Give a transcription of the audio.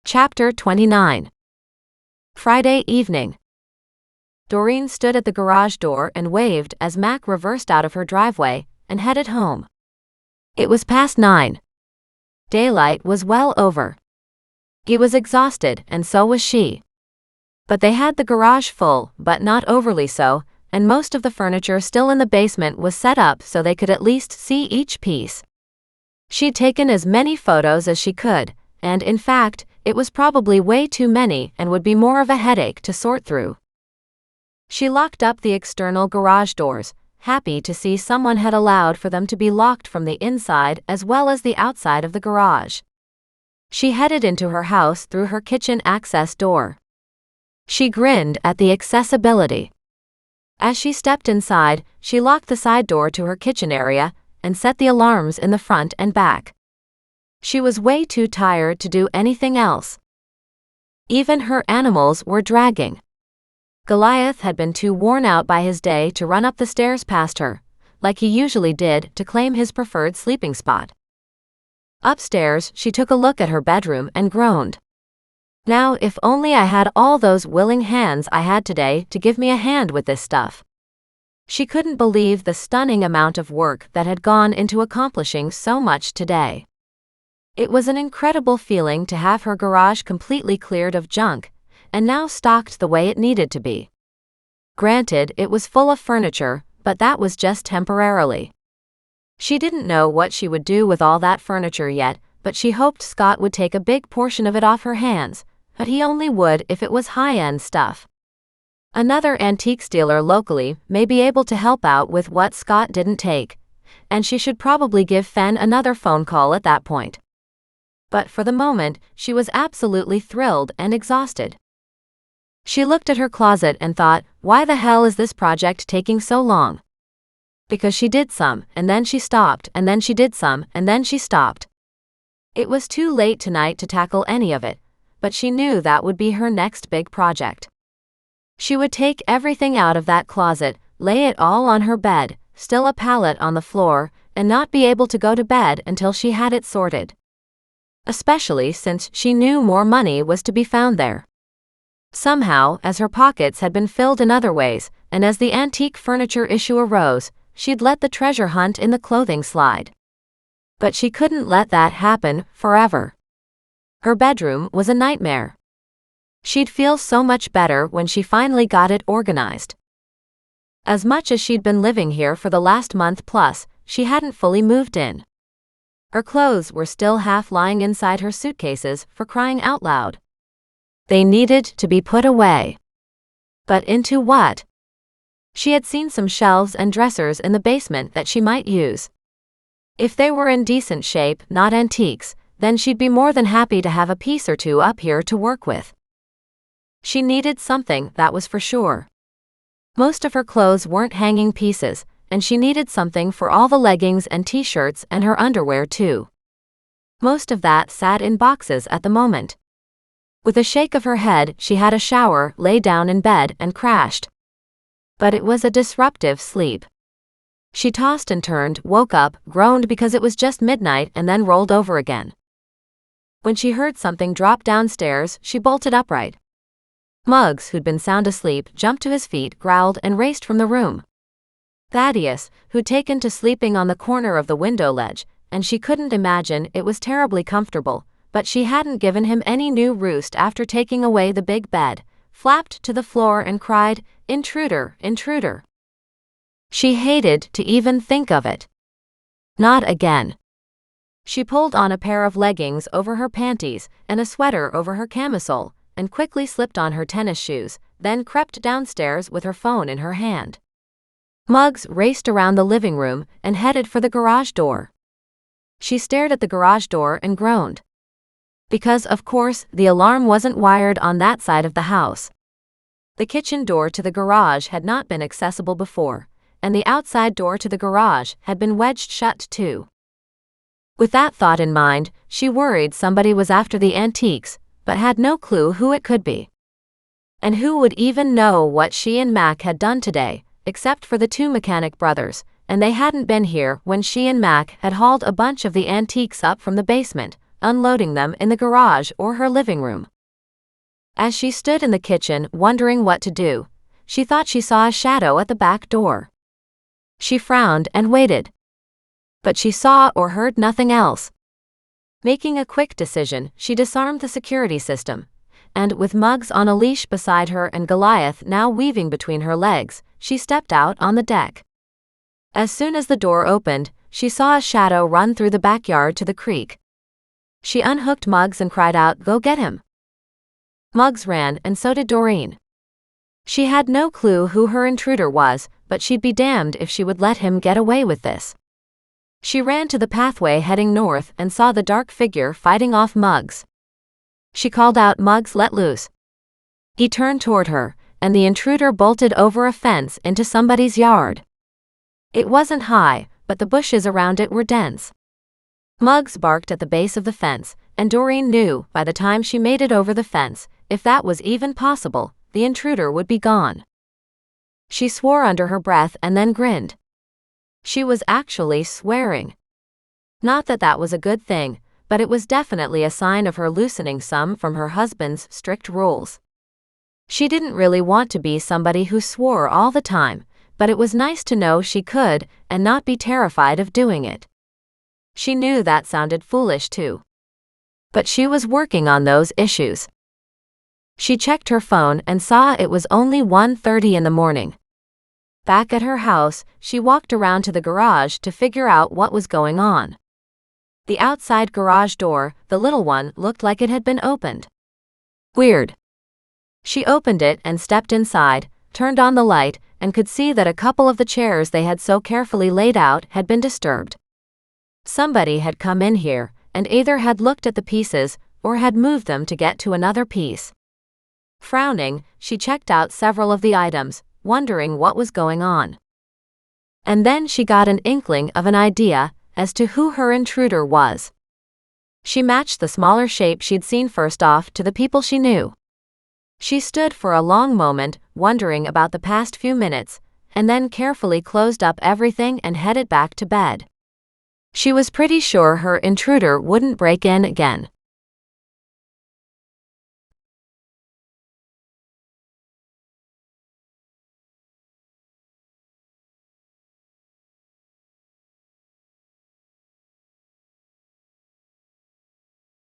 Chapter 29. Friday evening. Doreen stood at the garage door and waved as Mac reversed out of her driveway and headed home. It was past 9. Daylight was well over. He was exhausted, and so was she. But they had the garage full, but not overly so, and most of the furniture still in the basement was set up so they could at least see each piece. She'd taken as many photos as she could, and in fact, it was probably way too many and would be more of a headache to sort through. She locked up the external garage doors, happy to see someone had allowed for them to be locked from the inside as well as the outside of the garage. She headed into her house through her kitchen access door. She grinned at the accessibility. As she stepped inside, she locked the side door to her kitchen area and set the alarms in the front and back. She was way too tired to do anything else. Even her animals were dragging. Goliath had been too worn out by his day to run up the stairs past her, like he usually did, to claim his preferred sleeping spot. Upstairs, she took a look at her bedroom and groaned. Now, if only I had all those willing hands I had today to give me a hand with this stuff. She couldn't believe the stunning amount of work that had gone into accomplishing so much today. It was an incredible feeling to have her garage completely cleared of junk, and now stocked the way it needed to be. Granted, it was full of furniture, but that was just temporarily. She didn't know what she would do with all that furniture yet, but she hoped Scott would take a big portion of it off her hands, but he only would if it was high-end stuff. Another antiques dealer locally may be able to help out with what Scott didn't take, and she should probably give Fen another phone call at that point. But for the moment, she was absolutely thrilled and exhausted. She looked at her closet and thought, why the hell is this project taking so long? Because she did some, and then she stopped, and then she did some, and then she stopped. It was too late tonight to tackle any of it, but she knew that would be her next big project. She would take everything out of that closet, lay it all on her bed, still a pallet on the floor, and not be able to go to bed until she had it sorted. Especially since she knew more money was to be found there. Somehow, as her pockets had been filled in other ways, and as the antique furniture issue arose, she'd let the treasure hunt in the clothing slide. But she couldn't let that happen forever. Her bedroom was a nightmare. She'd feel so much better when she finally got it organized. As much as she'd been living here for the last month plus, she hadn't fully moved in. Her clothes were still half lying inside her suitcases, for crying out loud. They needed to be put away. But into what? She had seen some shelves and dressers in the basement that she might use. If they were in decent shape, not antiques, then she'd be more than happy to have a piece or two up here to work with. She needed something, that was for sure. Most of her clothes weren't hanging pieces, and she needed something for all the leggings and t-shirts and her underwear too. Most of that sat in boxes at the moment. With a shake of her head, she had a shower, lay down in bed, and crashed. But it was a disruptive sleep. She tossed and turned, woke up, groaned because it was just midnight, and then rolled over again. When she heard something drop downstairs, she bolted upright. Muggs, who'd been sound asleep, jumped to his feet, growled, and raced from the room. Thaddeus, who'd taken to sleeping on the corner of the window ledge, and she couldn't imagine it was terribly comfortable, but she hadn't given him any new roost after taking away the big bed, flapped to the floor and cried, "Intruder, intruder." She hated to even think of it. Not again. She pulled on a pair of leggings over her panties and a sweater over her camisole, and quickly slipped on her tennis shoes, then crept downstairs with her phone in her hand. Muggs raced around the living room and headed for the garage door. She stared at the garage door and groaned. Because, of course, the alarm wasn't wired on that side of the house. The kitchen door to the garage had not been accessible before, and the outside door to the garage had been wedged shut too. With that thought in mind, she worried somebody was after the antiques, but had no clue who it could be. And who would even know what she and Mac had done today, except for the two mechanic brothers, and they hadn't been here when she and Mac had hauled a bunch of the antiques up from the basement, unloading them in the garage or her living room. As she stood in the kitchen wondering what to do, she thought she saw a shadow at the back door. She frowned and waited. But she saw or heard nothing else. Making a quick decision, she disarmed the security system, and with Muggs on a leash beside her and Goliath now weaving between her legs, she stepped out on the deck. As soon as the door opened, she saw a shadow run through the backyard to the creek. She unhooked Muggs and cried out, "Go get him!" Muggs ran, and so did Doreen. She had no clue who her intruder was, but she'd be damned if she would let him get away with this. She ran to the pathway heading north and saw the dark figure fighting off Muggs. She called out, "Muggs, let loose." He turned toward her, and the intruder bolted over a fence into somebody's yard. It wasn't high, but the bushes around it were dense. Muggs barked at the base of the fence, and Doreen knew, by the time she made it over the fence, if that was even possible, the intruder would be gone. She swore under her breath and then grinned. She was actually swearing. Not that that was a good thing, but it was definitely a sign of her loosening some from her husband's strict rules. She didn't really want to be somebody who swore all the time, but it was nice to know she could and not be terrified of doing it. She knew that sounded foolish too. But she was working on those issues. She checked her phone and saw it was only 1:30 in the morning. Back at her house, she walked around to the garage to figure out what was going on. The outside garage door, the little one, looked like it had been opened. Weird. She opened it and stepped inside, turned on the light, and could see that a couple of the chairs they had so carefully laid out had been disturbed. Somebody had come in here, and either had looked at the pieces, or had moved them to get to another piece. Frowning, she checked out several of the items, wondering what was going on. And then she got an inkling of an idea as to who her intruder was. She matched the smaller shape she'd seen first off to the people she knew. She stood for a long moment, wondering about the past few minutes, and then carefully closed up everything and headed back to bed. She was pretty sure her intruder wouldn't break in again.